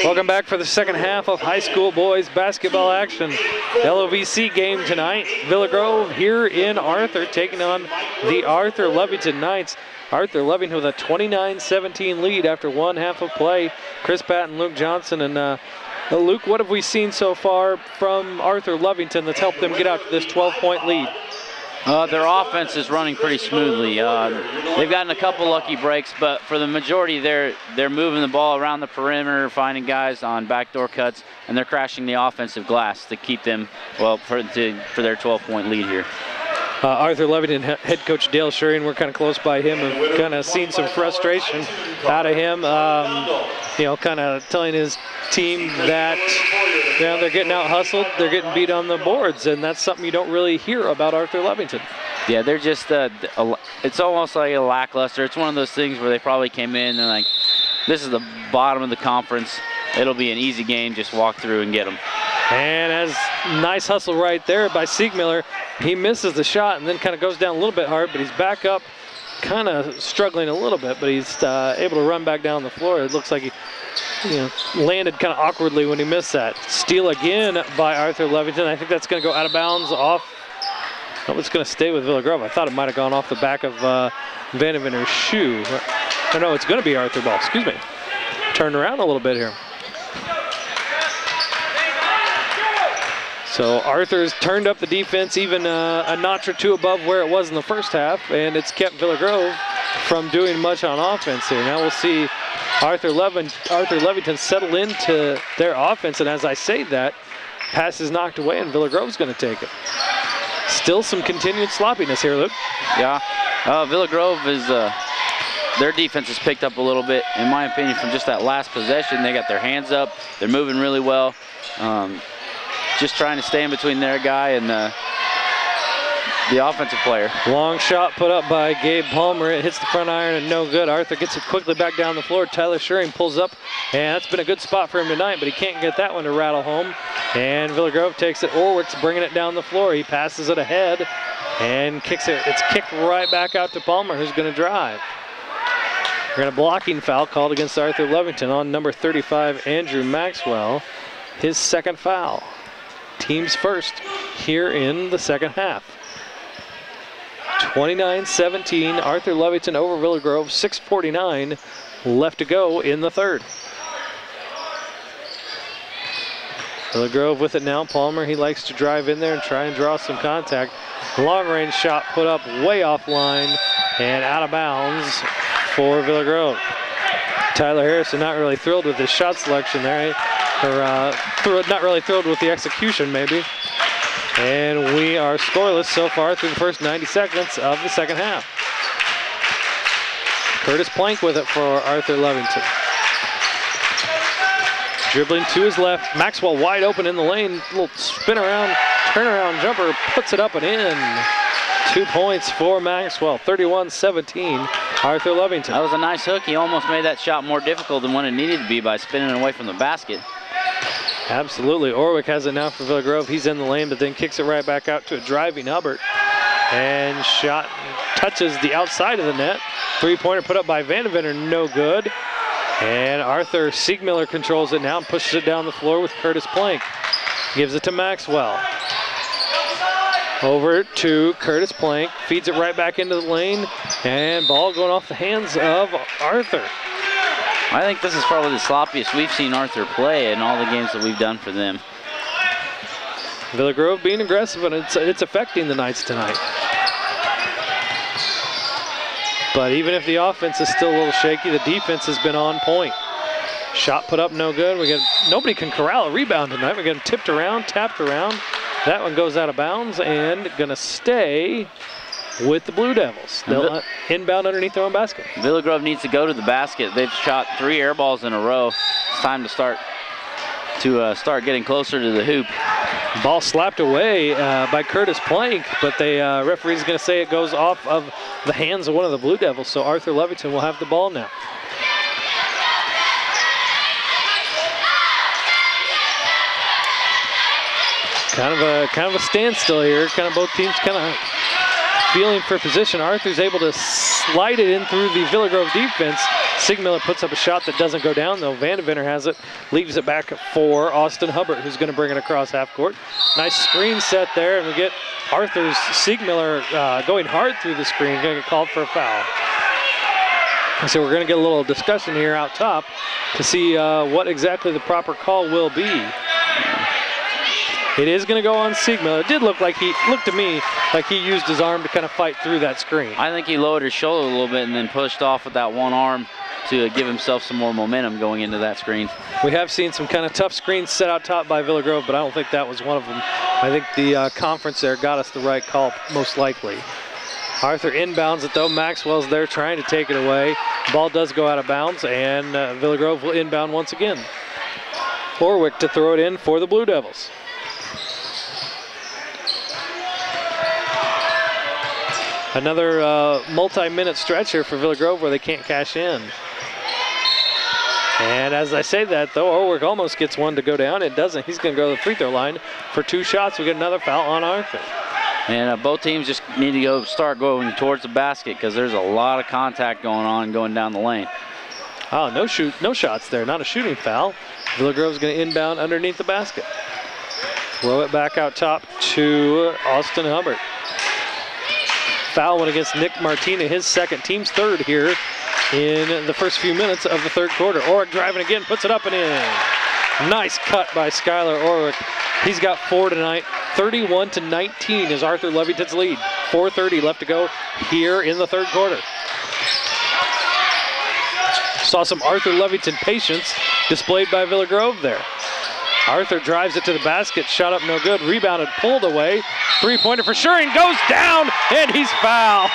Welcome back for the second half of high school boys basketball action. LOVC game tonight. Villa Grove here in Arthur taking on the Arthur Lovington Knights. Arthur Lovington with a 29-17 lead after one half of play. Chris Patton, Luke Johnson, and Luke, what have we seen so far from Arthur Lovington that's helped them get out to this 12-point lead? Their offense is running pretty smoothly. They've gotten a couple lucky breaks, but for the majority, they're moving the ball around the perimeter, finding guys on backdoor cuts, and they're crashing the offensive glass to keep them, well, for their 12-point lead here. Arthur Lovington head coach Dale Shuring, we're kind of close by him, and kind of seen some frustration out of him. You know, kind of telling his team that they're getting out hustled, they're getting beat on the boards, and that's something you don't really hear about Arthur Lovington. Yeah, they're just, it's almost like a lackluster. It's one of those things where they probably came in and like, this is the bottom of the conference. It'll be an easy game, just walk through and get them. And as nice hustle right there by Siegmiller. He misses the shot and then kind of goes down a little bit hard, but he's back up, kind of struggling a little bit, but he's able to run back down the floor. It looks like he landed kind of awkwardly when he missed that. Steal again by Arthur Lovington. I think that's going to go out of bounds off. Oh, it's going to stay with Villa Grove. I thought it might have gone off the back of Vandeventer's shoe. Oh, no, it's going to be Arthur ball. Excuse me. Turned around a little bit here. So Arthur's turned up the defense even a notch or two above where it was in the first half, and it's kept Villa Grove from doing much on offense here. Now we'll see Arthur Lovington settle into their offense, and as I say that, pass is knocked away and Villa Grove's going to take it. Still some continued sloppiness here, Luke. Yeah, Villa Grove is, their defense has picked up a little bit, in my opinion, from just that last possession. They got their hands up, they're moving really well. Just trying to stay in between their guy and the offensive player. Long shot put up by Gabe Palmer. It hits the front iron and no good. Arthur gets it quickly back down the floor. Tyler Shuring pulls up, and that's been a good spot for him tonight, but he can't get that one to rattle home. And Villa Grove takes it. Orwick's bringing it down the floor. He passes it ahead and kicks it. It's kicked right back out to Palmer, who's going to drive. We're going to blocking foul called against Arthur Lovington on number 35, Andrew Maxwell. His second foul. Team's first here in the second half. 29-17, Arthur Lovington over Villa Grove, 6:49 left to go in the third. Villa Grove with it now. Palmer, he likes to drive in there and try and draw some contact. Long range shot put up way offline and out of bounds for Villa Grove. Tyler Harrison not really thrilled with his shot selection there. Or not really thrilled with the execution, maybe. And we are scoreless so far through the first 90 seconds of the second half. Curtis Plank with it for Arthur Lovington. Dribbling to his left. Maxwell wide open in the lane. Little spin around, turnaround jumper, puts it up and in. 2 points for Maxwell, 31-17, Arthur Lovington. That was a nice hook. He almost made that shot more difficult than what it needed to be by spinning away from the basket. Absolutely. Orwick has it now for Villa Grove. He's in the lane, but then kicks it right back out to a driving Hubbard. And shot touches the outside of the net. Three-pointer put up by Vandeventer, no good. And Arthur Siegmiller controls it now and pushes it down the floor with Curtis Plank. Gives it to Maxwell. Over to Curtis Plank, feeds it right back into the lane, and ball going off the hands of Arthur. I think this is probably the sloppiest we've seen Arthur play in all the games that we've done for them. Villa Grove being aggressive, and it's affecting the Knights tonight. But even if the offense is still a little shaky, the defense has been on point. Shot put up, no good. Nobody can corral a rebound tonight. We get him tipped around, tapped around. That one goes out of bounds and gonna stay with the Blue Devils. They'll inbound underneath their own basket. Villa Grove needs to go to the basket. They've shot 3 air balls in a row. It's time to start getting closer to the hoop. Ball slapped away by Curtis Plank, but the referee's going to say it goes off of the hands of one of the Blue Devils, so Arthur Lovington will have the ball now. Kind of a standstill here. Kind of both teams kind of feeling for position. Arthur's able to slide it in through the Villa Grove defense, Siegmiller puts up a shot that doesn't go down, though. Vandeventer has it, leaves it back for Austin Hubbard, who's going to bring it across half court. Nice screen set there, and we get Arthur's Siegmiller going hard through the screen, going to get called for a foul. So we're going to get a little discussion here out top to see what exactly the proper call will be. It is going to go on Siegmiller. It did look to me like he used his arm to kind of fight through that screen. I think he lowered his shoulder a little bit and then pushed off with that one arm to give himself some more momentum going into that screen. We have seen some kind of tough screens set out top by Villa Grove, but I don't think that was one of them. I think the conference there got us the right call, most likely. Arthur inbounds it, though. Maxwell's there trying to take it away. Ball does go out of bounds, and Villa Grove will inbound once again. Orwick to throw it in for the Blue Devils. Another multi-minute stretch here for Villa Grove where they can't cash in. And as I say that, though, Orwick almost gets one to go down. It doesn't. He's going to go to the free throw line for 2 shots. We get another foul on Arthur. And both teams just need to start going towards the basket because there's a lot of contact going on going down the lane. Oh, no shots there. Not a shooting foul. Villa Grove's going to inbound underneath the basket. Throw it back out top to Austin Hubbard. Foul went against Nick Martina, his second, team's third here in the first few minutes of the third quarter. Orwick driving again, puts it up and in. Nice cut by Skylar Orwick. He's got 4 tonight. 31-19 is Arthur Levington's lead. 4:30 left to go here in the third quarter. Saw some Arthur Levington patience displayed by Villa Grove there. Arthur drives it to the basket, shot up no good, rebounded, pulled away. 3-pointer for Schuring, goes down, and he's fouled.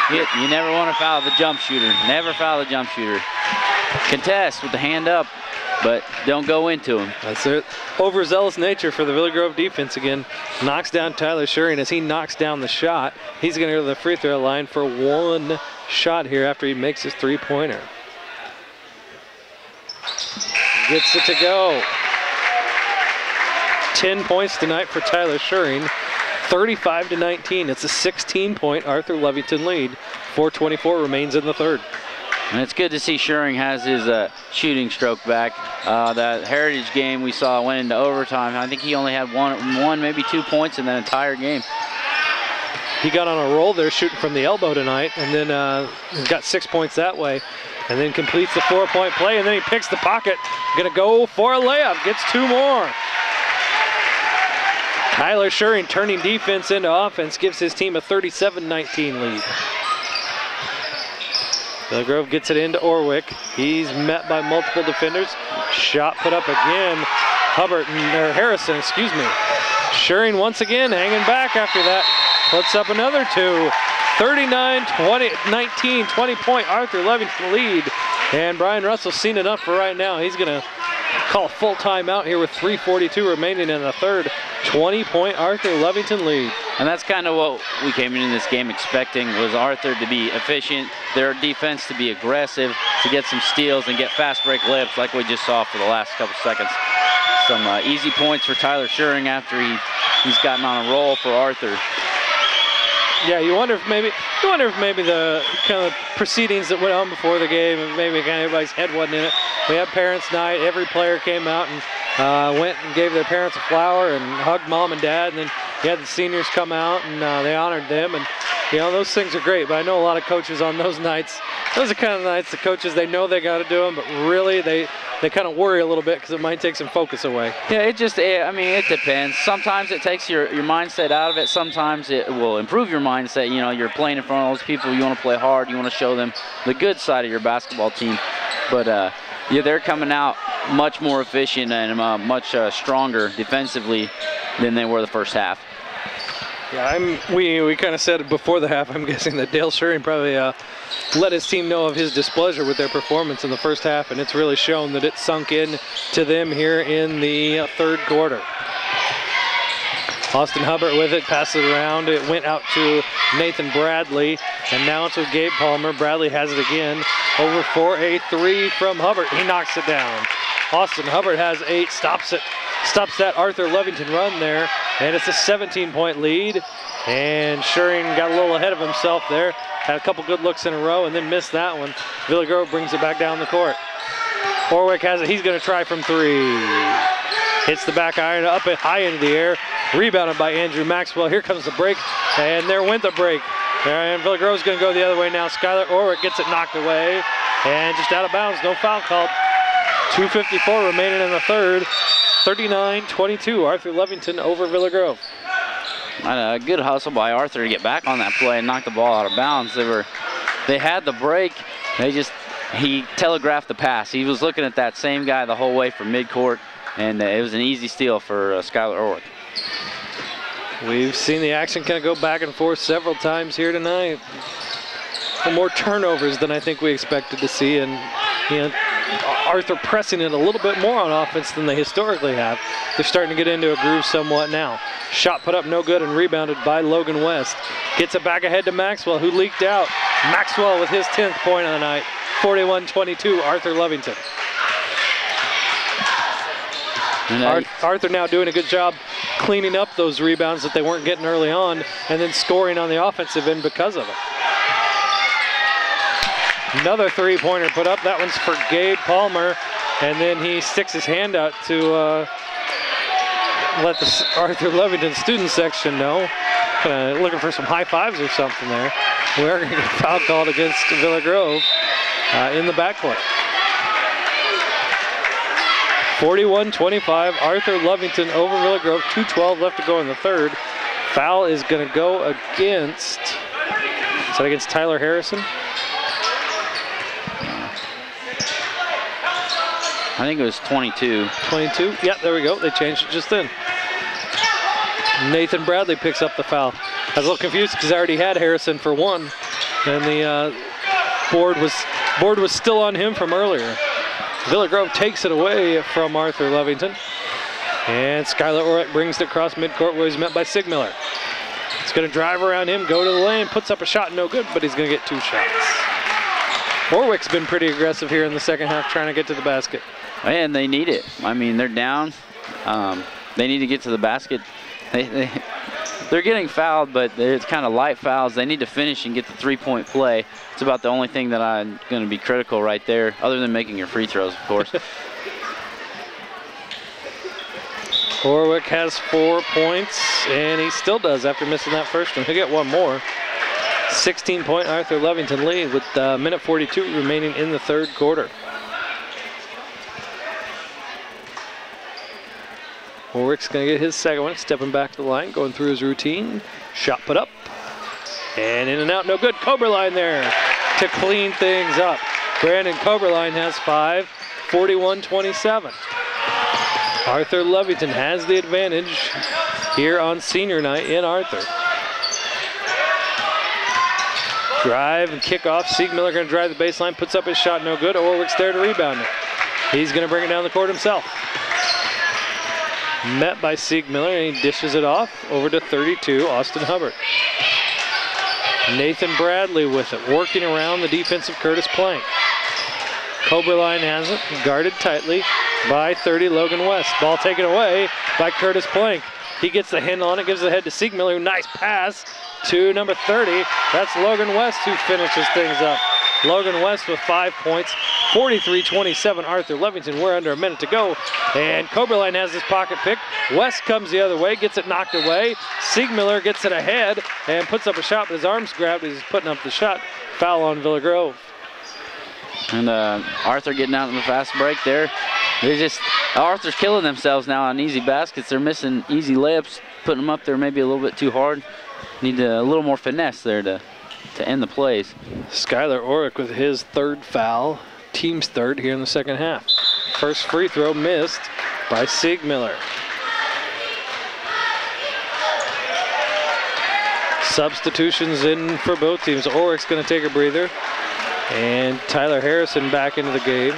You never want to foul the jump shooter. Never foul the jump shooter. Contest with the hand up, but don't go into him. That's it. Overzealous nature for the Villa Grove defense again. Knocks down Tyler Schuring. As he knocks down the shot, he's going to go to the free throw line for 1 shot here after he makes his 3-pointer. Gets it to go. 10 points tonight for Tyler Schuring. 35-19. It's a 16-point Arthur Levington lead. 4:24 remains in the third. And it's good to see Schuring has his shooting stroke back. That Heritage game we saw went into overtime. I think he only had one, maybe 2 points in that entire game. He got on a roll there shooting from the elbow tonight, and then got 6 points that way. And then completes the 4-point play, and then he picks the pocket. Gonna go for a layup, gets 2 more. Tyler Schuring turning defense into offense, gives his team a 37-19 lead. Villa Grove gets it into Orwick. He's met by multiple defenders. Shot put up again. Harrison, excuse me. Schuring once again hanging back after that. Puts up another 2. 39-19, 20-point Arthur Levington lead. And Brian Russell's seen enough for right now. He's going to call full timeout here with 3:42 remaining in the third. 20-point Arthur Levington lead. And that's kind of what we came into this game expecting, was Arthur to be efficient, their defense to be aggressive, to get some steals and get fast break layups like we just saw for the last couple seconds. Some easy points for Tyler Schuring after he's gotten on a roll for Arthur. Yeah, you wonder if maybe the kind of proceedings that went on before the game, and maybe kind of everybody's head wasn't in it. We had parents' night. Every player came out and went and gave their parents a flower and hugged mom and dad. And then you had the seniors come out and they honored them. And those things are great. But I know a lot of coaches on those nights. Those are kind of nights the coaches, they know they got to do them, but really they kind of worry a little bit because it might take some focus away. Yeah, it depends. Sometimes it takes your mindset out of it. Sometimes it will improve your mindset. You're playing in front of those people. You want to play hard. You want to show them the good side of your basketball team. But they're coming out much more efficient and much stronger defensively than they were the first half. Yeah, we kind of said it before the half. I'm guessing that Dale Schuring probably let his team know of his displeasure with their performance in the first half, and it's really shown that it sunk in to them here in the third quarter. Austin Hubbard with it, passes it around. It went out to Nathan Bradley, and now it's with Gabe Palmer. Bradley has it again. Over for a 3 from Hubbard. He knocks it down. Austin Hubbard has 8, stops that Arthur Levington run there. and it's a 17-point lead. And Schuring got a little ahead of himself there. Had a couple good looks in a row and then missed that one. Villa Grove brings it back down the court. Orwick has it. He's going to try from 3. Hits the back iron up and high into the air. Rebounded by Andrew Maxwell. Here comes the break, and there went the break. And Villa Grove's going to go the other way now. Skylar Orwick gets it knocked away, and just out of bounds. No foul called. 2:54 remaining in the third. 39-22. Arthur Lovington over Villa Grove. A good hustle by Arthur to get back on that play and knock the ball out of bounds. They had the break. He telegraphed the pass. He was looking at that same guy the whole way from midcourt, and it was an easy steal for Skylar Orwick. We've seen the action kind of go back and forth several times here tonight. More turnovers than I think we expected to see, and Arthur pressing it a little bit more on offense than they historically have. They're starting to get into a groove somewhat now. Shot put up no good and rebounded by Logan West. Gets it back ahead to Maxwell, who leaked out. Maxwell with his 10th point of the night. 41-22, Arthur Lovington. Arthur now doing a good job cleaning up those rebounds that they weren't getting early on and then scoring on the offensive end because of it. Another three-pointer put up. That one's for Gabe Palmer, and then he sticks his hand out to let the Arthur Lovington student section know. Kind of looking for some high fives or something there. We are going to get a foul called against Villa Grove in the backcourt. 41-25, Arthur Lovington over Villa Grove. 2:12 left to go in the third. Foul is going to go against, is that against Tyler Harrison? I think it was 22. 22? Yeah, there we go. They changed it just then. Nathan Bradley picks up the foul. I was a little confused because I already had Harrison for 1, and the board was still on him from earlier. Villa Grove takes it away from Arthur Lovington, and Skylar Orwick brings it across midcourt where he's met by Sigmiller. He's going to drive around him, go to the lane, puts up a shot, no good, but he's going to get 2 shots. Orwick's been pretty aggressive here in the second half trying to get to the basket. And they need it. I mean, they're down. They need to get to the basket. They're getting fouled, but it's kind of light fouls. They need to finish and get the three-point play. It's about the only thing that I'm going to be critical right there, other than making your free throws, of course. Orwick has 4 points, and he still does after missing that first one. He'll get 1 more. 16-point Arthur Lovington lead with minute 42 remaining in the third quarter. Orwick's going to get his second one, stepping back to the line, going through his routine. Shot put up, and in and out, no good. Koberlein there to clean things up. Brandon Koberlein has 5, 41-27. Arthur Lovington has the advantage here on senior night in Arthur. Drive and kick off. Siegmiller going to drive the baseline, puts up his shot, no good. Orwick's there to rebound it. He's going to bring it down the court himself. Met by Siegmiller, and he dishes it off over to 32, Austin Hubbard. Nathan Bradley with it, working around the defensive Curtis Plank. Koberlein has it, guarded tightly by 30, Logan West. Ball taken away by Curtis Plank. He gets the handle on it, gives the head to Siegmiller. Nice pass to number 30. That's Logan West who finishes things up. Logan West with 5 points, 43-27 Arthur Lovington. We're under a minute to go, and Koberlein has his pocket pick. West comes the other way, gets it knocked away. Siegmiller gets it ahead and puts up a shot, but his arm's grabbed as he's putting up the shot. Foul on Villa Grove. And Arthur getting out in the fast break there. Arthur's killing themselves now on easy baskets. They're missing easy layups, putting them up there maybe a little bit too hard. Need a little more finesse there to end the plays. Skylar Orwick with his 3rd foul, team's 3rd here in the second half. First free throw missed by Siegmiller. Substitutions in for both teams. Orwick's going to take a breather, and Tyler Harrison back into the game.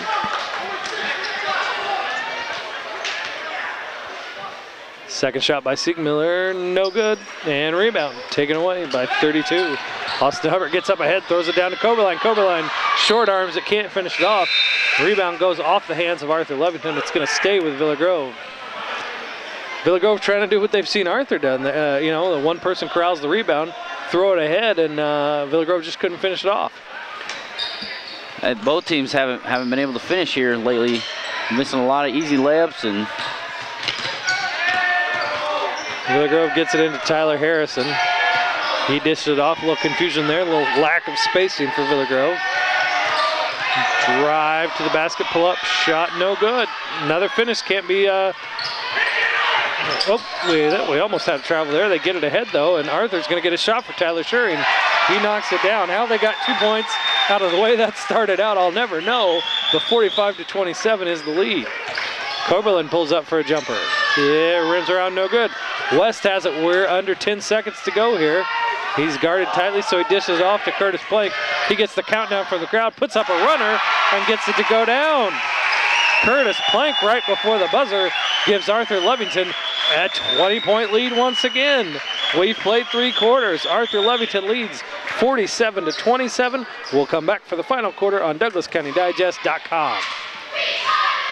Second shot by Siegmiller, no good, and rebound taken away by 32. Austin Hubbard gets up ahead, throws it down to Koberlein. Koberlein short arms it, can't finish it off. Rebound goes off the hands of Arthur Lovington. It's going to stay with Villa Grove. Villa Grove trying to do what they've seen Arthur done. You know, the one person corrals the rebound, throw it ahead, and Villa Grove just couldn't finish it off. Both teams haven't been able to finish here lately. Missing a lot of easy layups, and Villa Grove gets it into Tyler Harrison. He dished it off. A little confusion there, a little lack of spacing for Villa Grove. Drive to the basket, pull up, shot no good. Another finish can't be. We almost had travel there. They get it ahead though, and Arthur's going to get a shot for Tyler Schuring. He knocks it down. How they got 2 points out of the way that started out, I'll never know. But 45-27 is the lead. Coberlin pulls up for a jumper. Yeah, rims around, no good. West has it. We're under 10 seconds to go here. He's guarded tightly, so he dishes off to Curtis Plank. He gets the countdown from the crowd, puts up a runner, and gets it to go down. Curtis Plank, right before the buzzer, gives Arthur Levington a 20-point lead once again. We've played 3 quarters. Arthur Levington leads 47-27. We'll come back for the final quarter on DouglasCountyDigest.com.